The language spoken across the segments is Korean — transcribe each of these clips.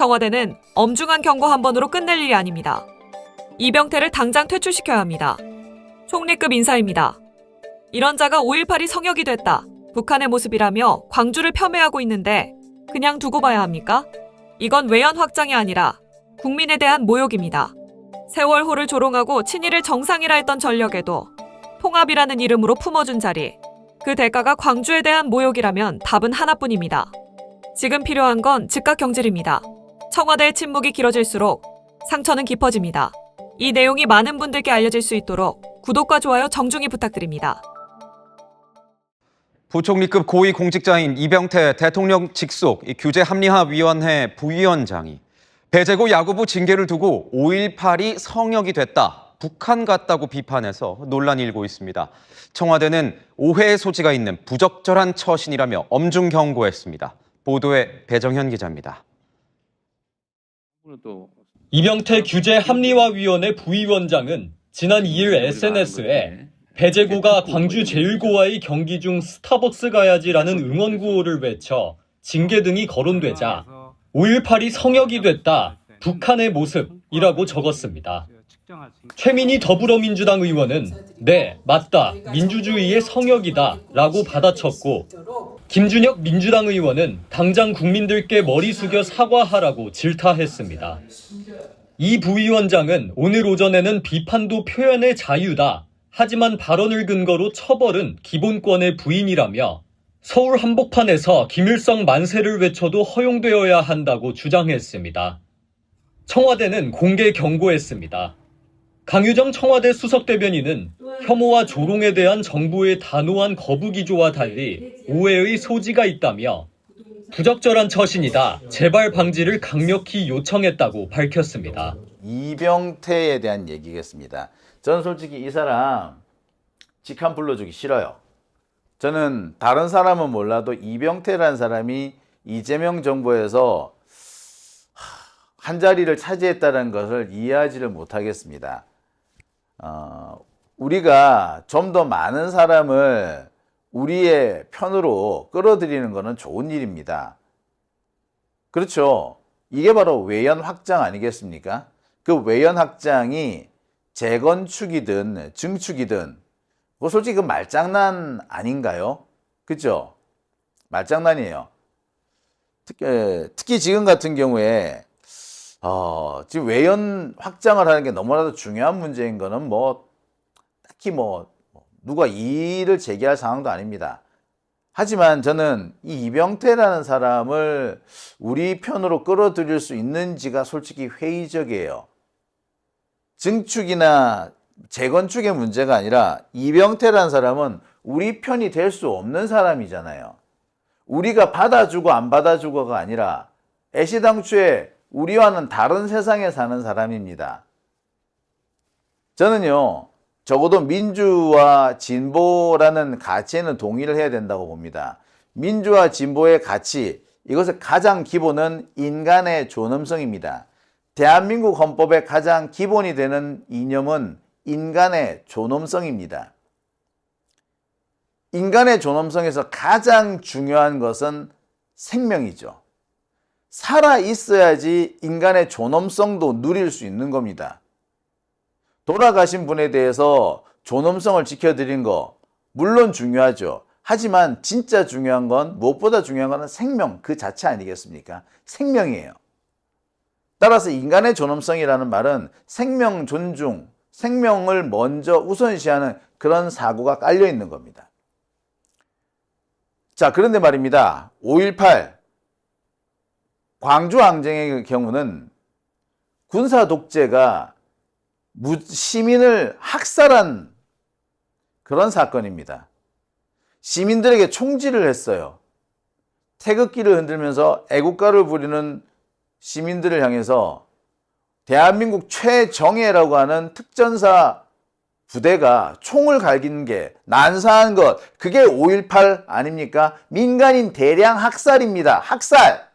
청와대는 엄중한 경고 한 번으로 끝낼 일이 아닙니다. 이병태를 당장 퇴출시켜야 합니다. 총리급 인사입니다. 이런 자가 5.18이 성역이 됐다. 북한의 모습이라며 광주를 폄훼하고 있는데 그냥 두고 봐야 합니까? 이건 외연 확장이 아니라 국민에 대한 모욕입니다. 세월호를 조롱하고 친일을 정상이라 했던 전력에도 통합이라는 이름으로 품어준 자리. 그 대가가 광주에 대한 모욕이라면 답은 하나뿐입니다. 지금 필요한 건 즉각 경질입니다. 청와대의 침묵이 길어질수록 상처는 깊어집니다. 이 내용이 많은 분들께 알려질 수 있도록 구독과 좋아요 정중히 부탁드립니다. 부총리급 고위 공직자인 이병태 대통령 직속 규제합리화위원회 부위원장이 배제고 야구부 징계를 두고 5.18이 성역이 됐다, 북한 같다고 비판해서 논란이 일고 있습니다. 청와대는 오해의 소지가 있는 부적절한 처신이라며 엄중 경고했습니다. 보도에 배정현 기자입니다. 이병태 규제합리화위원회 부위원장은 지난 2일 SNS에 배제고가 광주 제일고와의 경기 중 스타벅스 가야지라는 응원 구호를 외쳐 징계 등이 거론되자 5.18이 성역이 됐다, 북한의 모습이라고 적었습니다. 최민희 더불어민주당 의원은 네, 맞다, 민주주의의 성역이다 라고 받아쳤고, 김준혁 민주당 의원은 당장 국민들께 머리 숙여 사과하라고 질타했습니다. 이 부위원장은 오늘 오전에는 비판도 표현의 자유다, 하지만 발언을 근거로 처벌은 기본권의 부인이라며 서울 한복판에서 김일성 만세를 외쳐도 허용되어야 한다고 주장했습니다. 청와대는 공개 경고했습니다. 강유정 청와대 수석대변인은 혐오와 조롱에 대한 정부의 단호한 거부 기조와 달리 오해의 소지가 있다며 부적절한 처신이다, 재발 방지를 강력히 요청했다고 밝혔습니다. 이병태에 대한 얘기겠습니다. 저는 솔직히 이 사람 직함 불러주기 싫어요. 저는 다른 사람은 몰라도 이병태라는 사람이 이재명 정부에서 한 자리를 차지했다는 것을 이해하지를 못하겠습니다. 우리가 좀 더 많은 사람을 우리의 편으로 끌어들이는 것은 좋은 일입니다. 그렇죠. 이게 바로 외연 확장 아니겠습니까? 그 외연 확장이 재건축이든 증축이든 뭐 솔직히 그 말장난 아닌가요? 그죠? 말장난이에요. 특히 지금 같은 경우에 지금 외연 확장을 하는 게 너무나도 중요한 문제인 거는 딱히 누가 이의를 제기할 상황도 아닙니다. 하지만 저는 이 이병태라는 사람을 우리 편으로 끌어들일 수 있는지가 솔직히 회의적이에요. 증축이나 재건축의 문제가 아니라 이병태라는 사람은 우리 편이 될 수 없는 사람이잖아요. 우리가 받아주고 안 받아주고가 아니라 애시당초에 우리와는 다른 세상에 사는 사람입니다. 저는요, 적어도 민주와 진보라는 가치에는 동의를 해야 된다고 봅니다. 민주와 진보의 가치, 이것의 가장 기본은 인간의 존엄성입니다. 대한민국 헌법의 가장 기본이 되는 이념은 인간의 존엄성입니다. 인간의 존엄성에서 가장 중요한 것은 생명이죠. 살아 있어야지 인간의 존엄성도 누릴 수 있는 겁니다. 돌아가신 분에 대해서 존엄성을 지켜드린 거 물론 중요하죠. 하지만 진짜 중요한 건, 무엇보다 중요한 건 생명 그 자체 아니겠습니까? 생명이에요. 따라서 인간의 존엄성이라는 말은 생명 존중, 생명을 먼저 우선시하는 그런 사고가 깔려 있는 겁니다. 자, 그런데 말입니다. 5.18 광주항쟁의 경우는 군사 독재가 시민을 학살한 그런 사건입니다. 시민들에게 총질을 했어요. 태극기를 흔들면서 애국가를 부리는 시민들을 향해서 대한민국 최정예라고 하는 특전사 부대가 총을 갈긴 게, 난사한 것, 그게 5.18 아닙니까? 민간인 대량 학살입니다. 학살!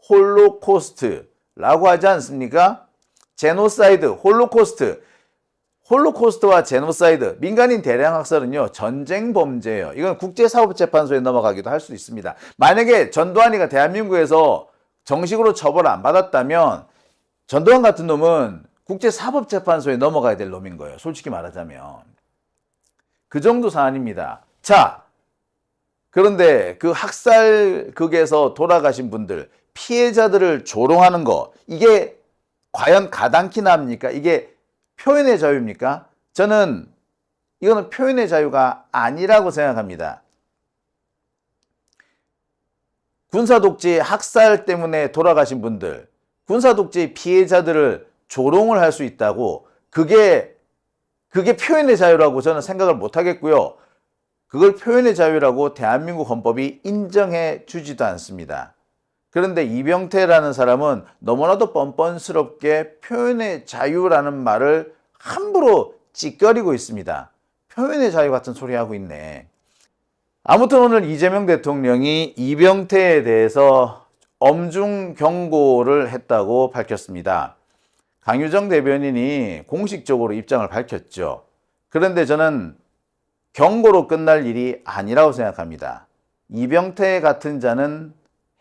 홀로코스트라고 하지 않습니까? 제노사이드, 홀로코스트와 제노사이드, 민간인 대량 학살은요, 전쟁 범죄예요. 이건 국제사법재판소에 넘어가기도 할 수 있습니다. 만약에 전두환이가 대한민국에서 정식으로 처벌을 안 받았다면 전두환 같은 놈은 국제사법재판소에 넘어가야 될 놈인 거예요. 솔직히 말하자면. 그 정도 사안입니다. 자, 그런데 그 학살극에서 돌아가신 분들, 피해자들을 조롱하는 거, 이게 과연 가당키나 합니까? 이게 표현의 자유입니까? 저는 이거는 표현의 자유가 아니라고 생각합니다. 군사독재 학살 때문에 돌아가신 분들, 군사독재 피해자들을 조롱을 할 수 있다고, 그게 표현의 자유라고 저는 생각을 못 하겠고요. 그걸 표현의 자유라고 대한민국 헌법이 인정해 주지도 않습니다. 그런데 이병태라는 사람은 너무나도 뻔뻔스럽게 표현의 자유라는 말을 함부로 찌꺼리고 있습니다. 표현의 자유 같은 소리 하고 있네. 아무튼 오늘 이재명 대통령이 이병태에 대해서 엄중 경고를 했다고 밝혔습니다. 강유정 대변인이 공식적으로 입장을 밝혔죠. 그런데 저는 경고로 끝날 일이 아니라고 생각합니다. 이병태 같은 자는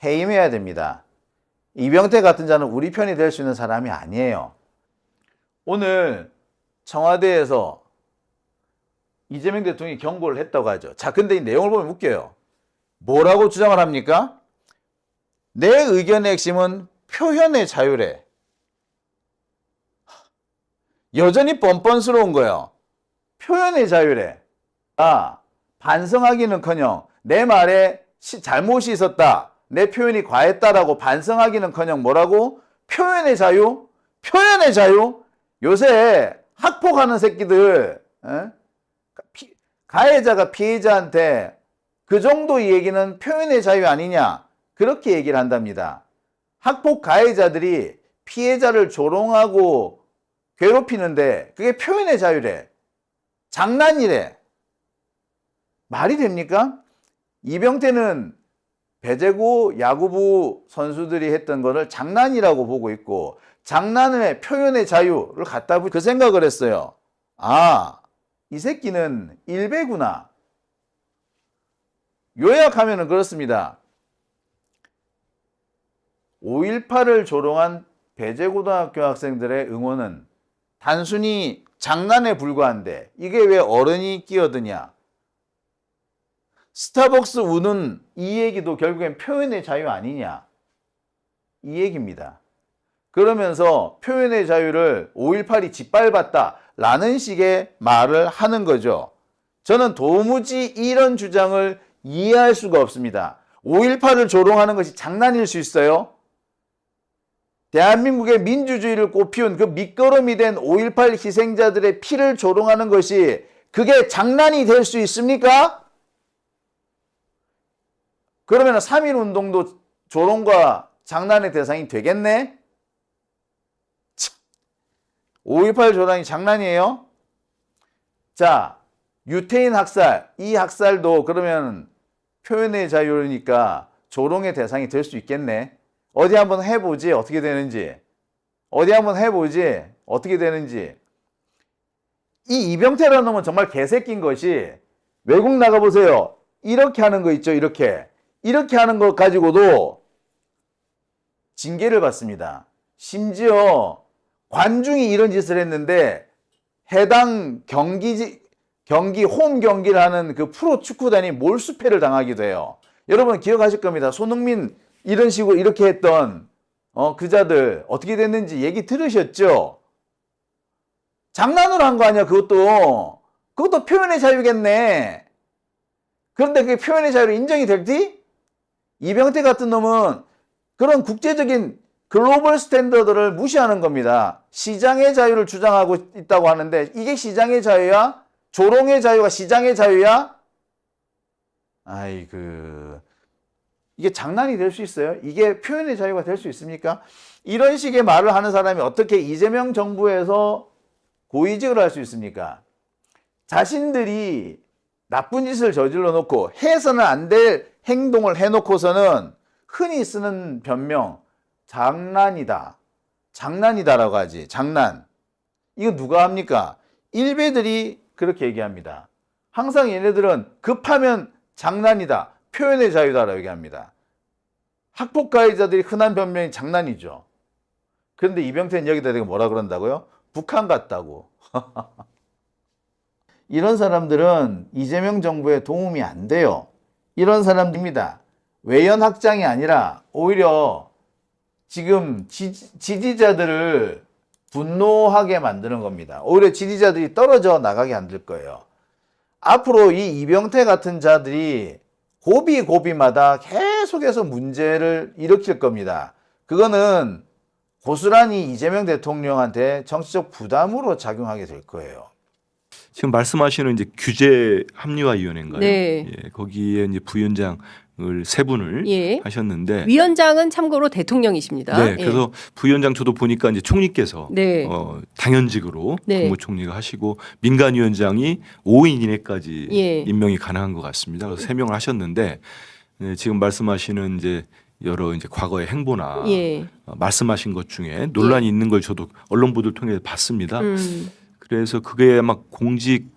해임해야 됩니다. 이병태 같은 자는 우리 편이 될 수 있는 사람이 아니에요. 오늘 청와대에서 이재명 대통령이 경고를 했다고 하죠. 자, 근데 이 내용을 보면 웃겨요. 뭐라고 주장을 합니까? 내 의견의 핵심은 표현의 자유래. 여전히 뻔뻔스러운 거예요. 표현의 자유래. 반성하기는커녕 내 말에 잘못이 있었다, 내 표현이 과했다라고 반성하기는커녕 뭐라고? 표현의 자유? 표현의 자유? 요새 학폭하는 새끼들, 가해자가 피해자한테 그 정도 얘기는 표현의 자유 아니냐, 그렇게 얘기를 한답니다. 학폭 가해자들이 피해자를 조롱하고 괴롭히는데 그게 표현의 자유래. 장난이래. 말이 됩니까? 이병태는 배제고 야구부 선수들이 했던 거를 장난이라고 보고 있고, 장난의 표현의 자유를 갖다 그 생각을 했어요. 이 새끼는 일배구나. 요약하면 그렇습니다. 5.18을 조롱한 배제고등학교 학생들의 응원은 단순히 장난에 불과한데 이게 왜 어른이 끼어드냐. 스타벅스 우는 이 얘기도 결국엔 표현의 자유 아니냐, 이 얘기입니다. 그러면서 표현의 자유를 5.18이 짓밟았다 라는 식의 말을 하는 거죠. 저는 도무지 이런 주장을 이해할 수가 없습니다. 5.18을 조롱하는 것이 장난일 수 있어요? 대한민국의 민주주의를 꽃피운 그 밑거름이 된 5.18 희생자들의 피를 조롱하는 것이 그게 장난이 될 수 있습니까? 그러면 3.1 운동도 조롱과 장난의 대상이 되겠네? 5.18 조롱이 장난이에요? 자, 유태인 학살, 이 학살도 그러면 표현의 자유니까 조롱의 대상이 될 수 있겠네? 어디 한번 해보지 어떻게 되는지. 어디 한번 해보지 어떻게 되는지. 이 이병태라는 놈은 정말 개새끼인 것이, 외국 나가보세요. 이렇게 하는 거 있죠. 이렇게 하는 것 가지고도 징계를 받습니다. 심지어 관중이 이런 짓을 했는데 해당 경기 홈 경기를 하는 그 프로 축구단이 몰수패를 당하기도 해요. 여러분 기억하실 겁니다. 손흥민 이런 식으로 이렇게 했던 그자들 어떻게 됐는지 얘기 들으셨죠? 장난으로 한 거 아니야. 그것도 표현의 자유겠네. 그런데 그게 표현의 자유로 인정이 될지? 이병태 같은 놈은 그런 국제적인 글로벌 스탠더드를 무시하는 겁니다. 시장의 자유를 주장하고 있다고 하는데 이게 시장의 자유야? 조롱의 자유가 시장의 자유야? 이게 장난이 될 수 있어요? 이게 표현의 자유가 될 수 있습니까? 이런 식의 말을 하는 사람이 어떻게 이재명 정부에서 고위직을 할 수 있습니까? 자신들이 나쁜 짓을 저질러 놓고 해서는 안 될 행동을 해놓고서는 흔히 쓰는 변명, 장난이다라고 하지. 장난. 이거 누가 합니까? 일베들이 그렇게 얘기합니다. 항상 얘네들은 급하면 장난이다, 표현의 자유다라고 얘기합니다. 학폭 가해자들이 흔한 변명이 장난이죠. 그런데 이병태는 여기다 대고 뭐라 그런다고요? 북한 같다고. 이런 사람들은 이재명 정부에 도움이 안 돼요. 이런 사람들입니다. 외연 확장이 아니라 오히려 지금 지지자들을 분노하게 만드는 겁니다. 오히려 지지자들이 떨어져 나가게 만들 거예요. 앞으로 이 이병태 같은 자들이 고비마다 계속해서 문제를 일으킬 겁니다. 그거는 고스란히 이재명 대통령한테 정치적 부담으로 작용하게 될 거예요. 지금 말씀하시는 이제 규제 합리화위원회인가요? 네. 예, 거기에 이제 부위원장을 세 분을 예. 하셨는데, 위원장은 참고로 대통령이십니다. 네, 그래서 부위원장 저도 보니까 이제 총리께서 네. 당연직으로 네. 국무총리가 하시고 민간위원장이 5인 이내까지 예. 임명이 가능한 것 같습니다. 그래서 3명을 하셨는데, 네, 지금 말씀하시는 이제 여러 이제 과거의 행보나 예. 말씀하신 것 중에 논란이 있는 걸 저도 언론 보도를 통해 봤습니다. 그래서 그게 아마 공직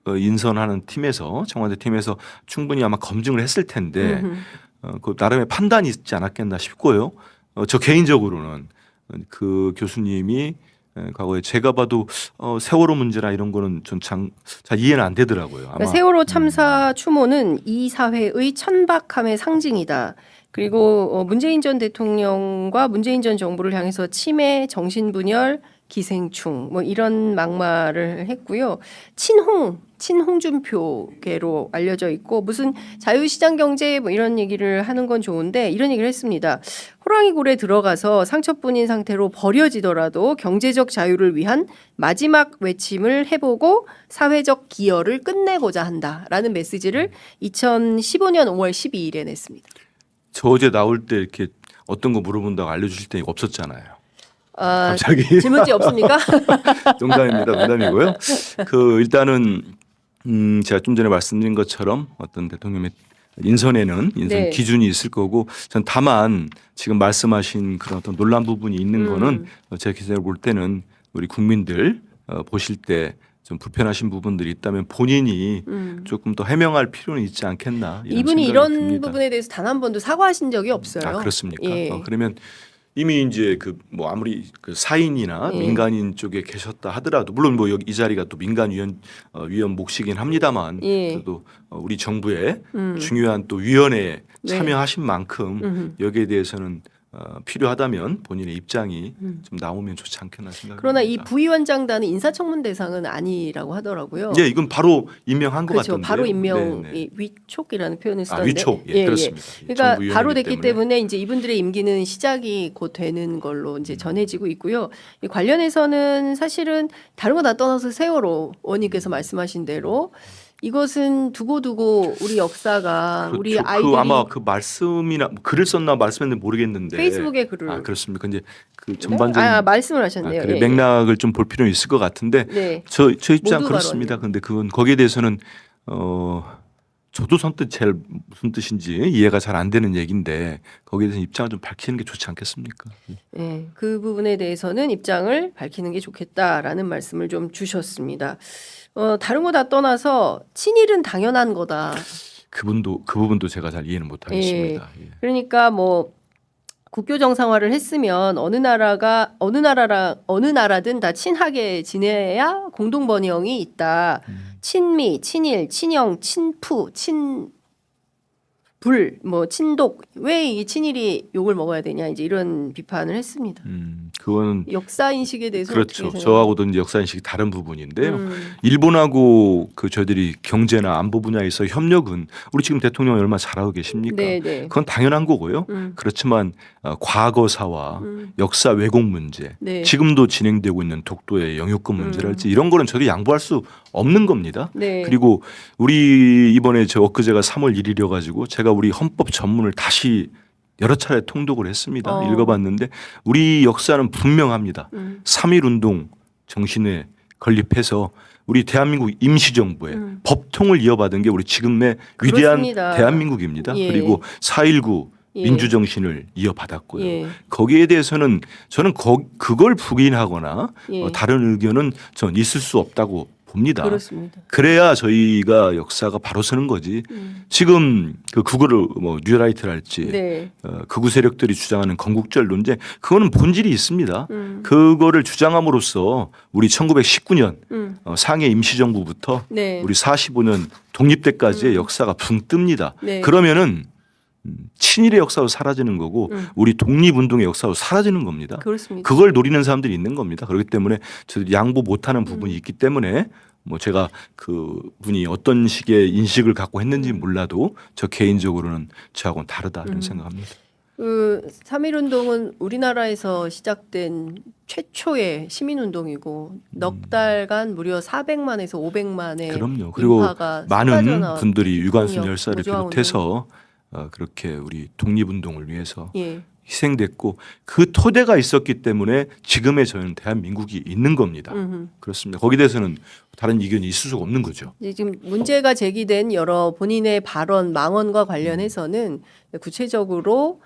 인선하는 팀에서 청와대 팀에서 충분히 아마 검증을 했을 텐데 그 나름의 판단이 있지 않았겠나 싶고요. 저 개인적으로는 그 교수님이 과거에 제가 봐도 세월호 문제나 이런 거는 전 잘 이해는 안 되더라고요. 아마 그러니까 세월호 참사 추모는 이 사회의 천박함의 상징이다. 그리고 문재인 전 대통령과 문재인 전 정부를 향해서 치매, 정신분열, 기생충 뭐 이런 막말을 했고요. 친홍준표계로 알려져 있고 무슨 자유시장 경제 뭐 이런 얘기를 하는 건 좋은데 이런 얘기를 했습니다. 호랑이 굴에 들어가서 상처뿐인 상태로 버려지더라도 경제적 자유를 위한 마지막 외침을 해보고 사회적 기여를 끝내고자 한다라는 메시지를 2015년 5월 12일에 냈습니다. 저 어제 나올 때 이렇게 어떤 거 물어본다고 알려주실 때 없었잖아요. 아, 갑자기 질문지 없습니까? 농담입니다. 농담이고요. 그 일단은 제가 좀 전에 말씀드린 것처럼 어떤 대통령의 인선 네. 기준이 있을 거고, 전 다만 지금 말씀하신 그런 어떤 논란 부분이 있는 거는 제 기사를 볼 때는 우리 국민들 보실 때 좀 불편하신 부분들이 있다면 본인이 조금 더 해명할 필요는 있지 않겠나. 이분이 생각이 이런 듭니다. 부분에 대해서 단 한 번도 사과하신 적이 없어요. 아, 그렇습니까? 예. 그러면 이미 이제 그 뭐 아무리 그 사인이나 예. 민간인 쪽에 계셨다 하더라도, 물론 뭐 여기 이 자리가 또 민간 위원 몫이긴 합니다만, 예. 그래도 우리 정부의 중요한 또 위원회에 네. 참여하신 만큼 여기에 대해서는 필요하다면 본인의 입장이 좀 나오면 좋지 않겠나 생각합니다. 그러나 이 부위원장단은 인사청문 대상은 아니라고 하더라고요. 예, 이건 바로 임명한 것 그렇죠. 같던데요. 바로 임명 네, 네. 위촉이라는 표현을 쓰던데. 위촉, 예, 그렇습니다. 예, 그러니까 정부 바로 위원회이기 됐기 때문에 이제 이분들의 임기는 시작이 곧 되는 걸로 이제 전해지고 있고요. 이 관련해서는 사실은 다른 거 다 떠나서 세월호 의원님께서 말씀하신 대로 이것은 두고두고 우리 역사가 우리 그렇죠. 아이들이 그 아마 그 말씀이나 글을 썼나 말씀했는지 모르겠는데 페이스북에 글을 아 그렇습니까? 이제 그 전반적인 말씀을 하셨네요. 그래, 예, 맥락을 좀 볼 필요는 있을 것 같은데 네. 저 입장 모두 그렇습니다. 발언이요. 근데 그건 거기에 대해서는 저도 선뜻 제일 무슨 뜻인지 이해가 잘 안 되는 얘기인데 거기에 대해서 입장을 좀 밝히는 게 좋지 않겠습니까? 네, 그 부분에 대해서는 입장을 밝히는 게 좋겠다라는 말씀을 좀 주셨습니다. 다른 거 다 떠나서 친일은 당연한 거다. 그 부분도 제가 잘 이해는 못 하겠습니다. 예. 그러니까 뭐 국교 정상화를 했으면 어느 나라든 다 친하게 지내야 공동 번영이 있다. 친미, 친일, 친영, 친푸, 친불, 뭐 친독, 왜 이 친일이 욕을 먹어야 되냐 이제 이런 비판을 했습니다. 그거는 역사 인식에 대해서 그렇죠. 어떻게 저하고도 이제 역사 인식이 다른 부분인데요. 음. 일본하고 그 저희들이 경제나 안보 분야에서 협력은 우리 지금 대통령이 얼마나 잘하고 계십니까? 네네. 그건 당연한 거고요. 그렇지만 과거사와 역사 왜곡 문제, 네. 지금도 진행되고 있는 독도의 영유권 문제랄지 이런 거는 저도 양보할 수 없는 겁니다. 네. 그리고 우리 이번에 저 엊그제가 3월 1일이어 가지고 제가 우리 헌법 전문을 다시 여러 차례 통독을 했습니다. 읽어봤는데 우리 역사는 분명합니다. 3.1운동 정신에 건립해서 우리 대한민국 임시정부의 법통을 이어받은 게 우리 지금의 위대한 그렇습니다. 대한민국입니다. 예. 그리고 4.19 예. 민주정신을 이어받았고요. 예. 거기에 대해서는 저는 그걸 부인하거나 예. 다른 의견은 전 있을 수 없다고 봅니다. 그렇습니다. 그래야 저희가 역사가 바로 서는 거지. 지금 그 그거를 뭐 뉴라이트랄지 네. 극우 세력들이 주장하는 건국절 논쟁 그거는 본질이 있습니다. 음. 그거를 주장함으로써 우리 1919년 상해 임시정부부터 네. 우리 45년 독립때까지의 역사가 붕 뜹니다. 네. 그러면은 친일의 역사도 사라지는 거고 우리 독립운동의 역사도 사라지는 겁니다. 그렇습니다. 그걸 노리는 사람들이 있는 겁니다. 그렇기 때문에 저도 양보 못하는 부분이 있기 때문에 뭐 제가 그 분이 어떤 식의 인식을 갖고 했는지 몰라도 저 개인적으로는 저하고는 다르다 이런 생각합니다. 그 3.1운동은 우리나라에서 시작된 최초의 시민운동이고 넉 달간 무려 400만에서 500만의 그럼요. 그리고 인파가 많은 쏟아져 분들이 유관순 독립, 열사를 무저항 비롯해서 그렇게 우리 독립운동을 위해서 예. 희생됐고 그 토대가 있었기 때문에 지금의 저는 대한민국이 있는 겁니다. 음흠. 그렇습니다. 거기에 대해서는 다른 이견이 있을 수가 없는 거죠. 이제 지금 문제가 제기된 여러 본인의 발언, 망언과 관련해서는 구체적으로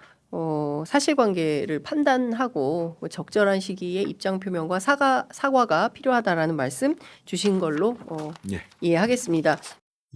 사실관계를 판단하고 적절한 시기에 입장 표명과 사과가 필요하다라는 말씀 주신 걸로 예. 이해하겠습니다.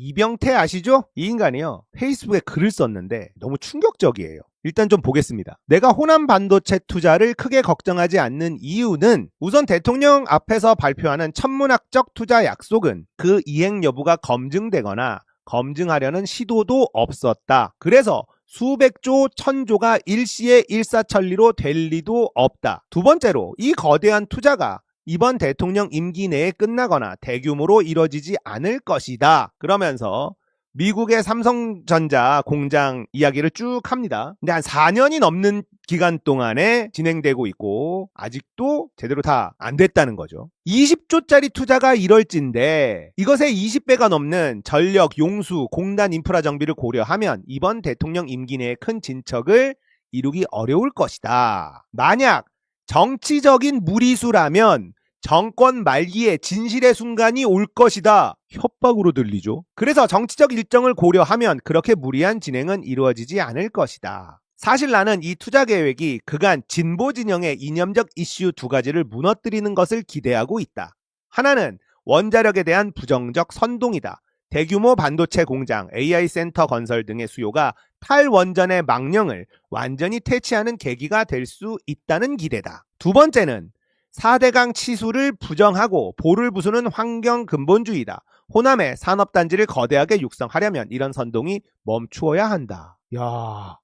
이병태 아시죠? 이 인간이요. 페이스북에 글을 썼는데 너무 충격적이에요. 일단 좀 보겠습니다. 내가 호남 반도체 투자를 크게 걱정하지 않는 이유는 우선 대통령 앞에서 발표하는 천문학적 투자 약속은 그 이행 여부가 검증되거나 검증하려는 시도도 없었다. 그래서 수백조, 천조가 일시에 일사천리로 될 리도 없다. 두 번째로 이 거대한 투자가 이번 대통령 임기 내에 끝나거나 대규모로 이뤄지지 않을 것이다. 그러면서 미국의 삼성전자 공장 이야기를 쭉 합니다. 근데 한 4년이 넘는 기간 동안에 진행되고 있고 아직도 제대로 다 안 됐다는 거죠. 20조짜리 투자가 이럴진데 이것의 20배가 넘는 전력, 용수, 공단 인프라 정비를 고려하면 이번 대통령 임기 내에 큰 진척을 이루기 어려울 것이다. 만약 정치적인 무리수라면 정권 말기에 진실의 순간이 올 것이다. 협박으로 들리죠. 그래서 정치적 일정을 고려하면 그렇게 무리한 진행은 이루어지지 않을 것이다. 사실 나는 이 투자 계획이 그간 진보 진영의 이념적 이슈 두 가지를 무너뜨리는 것을 기대하고 있다. 하나는 원자력에 대한 부정적 선동이다. 대규모 반도체 공장, AI 센터 건설 등의 수요가 탈원전의 망령을 완전히 퇴치하는 계기가 될 수 있다는 기대다. 두 번째는 4대강 치수를 부정하고 볼을 부수는 환경 근본주의다. 호남의 산업단지를 거대하게 육성하려면 이런 선동이 멈추어야 한다. 야,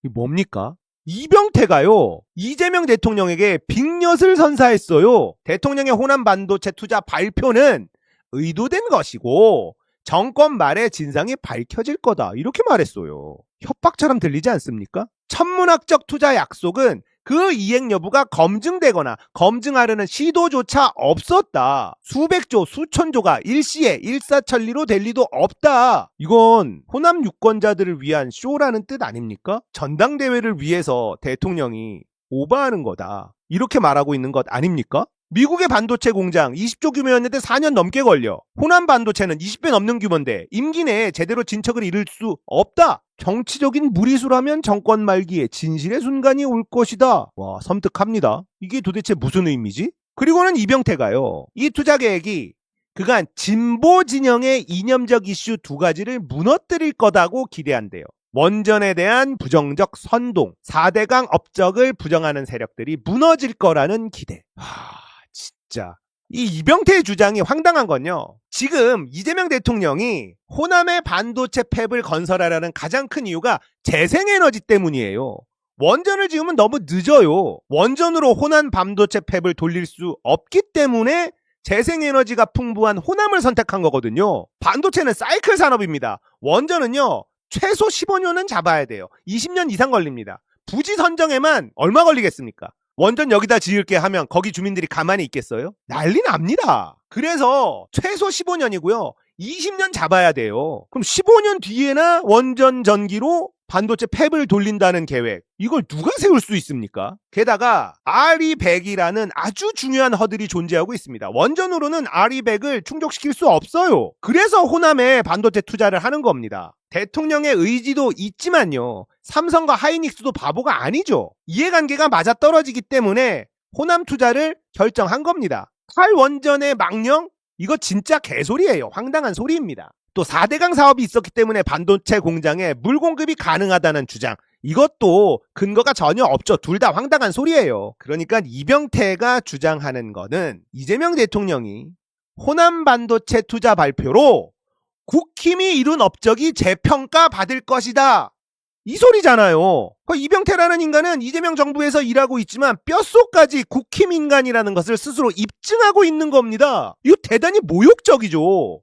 이게 뭡니까? 이병태가요, 이재명 대통령에게 빅엿을 선사했어요. 대통령의 호남 반도체 투자 발표는 의도된 것이고 정권 말에 진상이 밝혀질 거다. 이렇게 말했어요. 협박처럼 들리지 않습니까? 천문학적 투자 약속은 그 이행 여부가 검증되거나 검증하려는 시도조차 없었다. 수백조, 수천조가 일시에 일사천리로 될 리도 없다. 이건 호남 유권자들을 위한 쇼라는 뜻 아닙니까? 전당대회를 위해서 대통령이 오버하는 거다. 이렇게 말하고 있는 것 아닙니까? 미국의 반도체 공장 20조 규모였는데 4년 넘게 걸려. 호남 반도체는 20배 넘는 규모인데 임기 내에 제대로 진척을 이룰 수 없다. 정치적인 무리수라면 정권 말기에 진실의 순간이 올 것이다. 와, 섬뜩합니다. 이게 도대체 무슨 의미지? 그리고는 이병태가요, 이 투자 계획이 그간 진보 진영의 이념적 이슈 두 가지를 무너뜨릴 거다고 기대한대요. 원전에 대한 부정적 선동, 4대강 업적을 부정하는 세력들이 무너질 거라는 기대. 진짜 이 이병태의 주장이 황당한 건요, 지금 이재명 대통령이 호남의 반도체 팹을 건설하라는 가장 큰 이유가 재생에너지 때문이에요. 원전을 지으면 너무 늦어요. 원전으로 호남 반도체 팹을 돌릴 수 없기 때문에 재생에너지가 풍부한 호남을 선택한 거거든요. 반도체는 사이클 산업입니다. 원전은요, 최소 15년은 잡아야 돼요. 20년 이상 걸립니다. 부지 선정에만 얼마 걸리겠습니까? 원전 여기다 지을게 하면 거기 주민들이 가만히 있겠어요? 난리 납니다. 그래서 최소 15년이고요. 20년 잡아야 돼요. 그럼 15년 뒤에나 원전 전기로 반도체 팹을 돌린다는 계획, 이걸 누가 세울 수 있습니까? 게다가 RE100이라는 아주 중요한 허들이 존재하고 있습니다. 원전으로는 RE100을 충족시킬 수 없어요. 그래서 호남에 반도체 투자를 하는 겁니다. 대통령의 의지도 있지만요, 삼성과 하이닉스도 바보가 아니죠. 이해관계가 맞아떨어지기 때문에 호남 투자를 결정한 겁니다. 탈원전의 망령, 이거 진짜 개소리예요. 황당한 소리입니다. 또 4대강 사업이 있었기 때문에 반도체 공장에 물 공급이 가능하다는 주장. 이것도 근거가 전혀 없죠. 둘 다 황당한 소리예요. 그러니까 이병태가 주장하는 거는 이재명 대통령이 호남 반도체 투자 발표로 국힘이 이룬 업적이 재평가 받을 것이다. 이 소리잖아요. 이병태라는 인간은 이재명 정부에서 일하고 있지만 뼛속까지 국힘 인간이라는 것을 스스로 입증하고 있는 겁니다. 이거 대단히 모욕적이죠.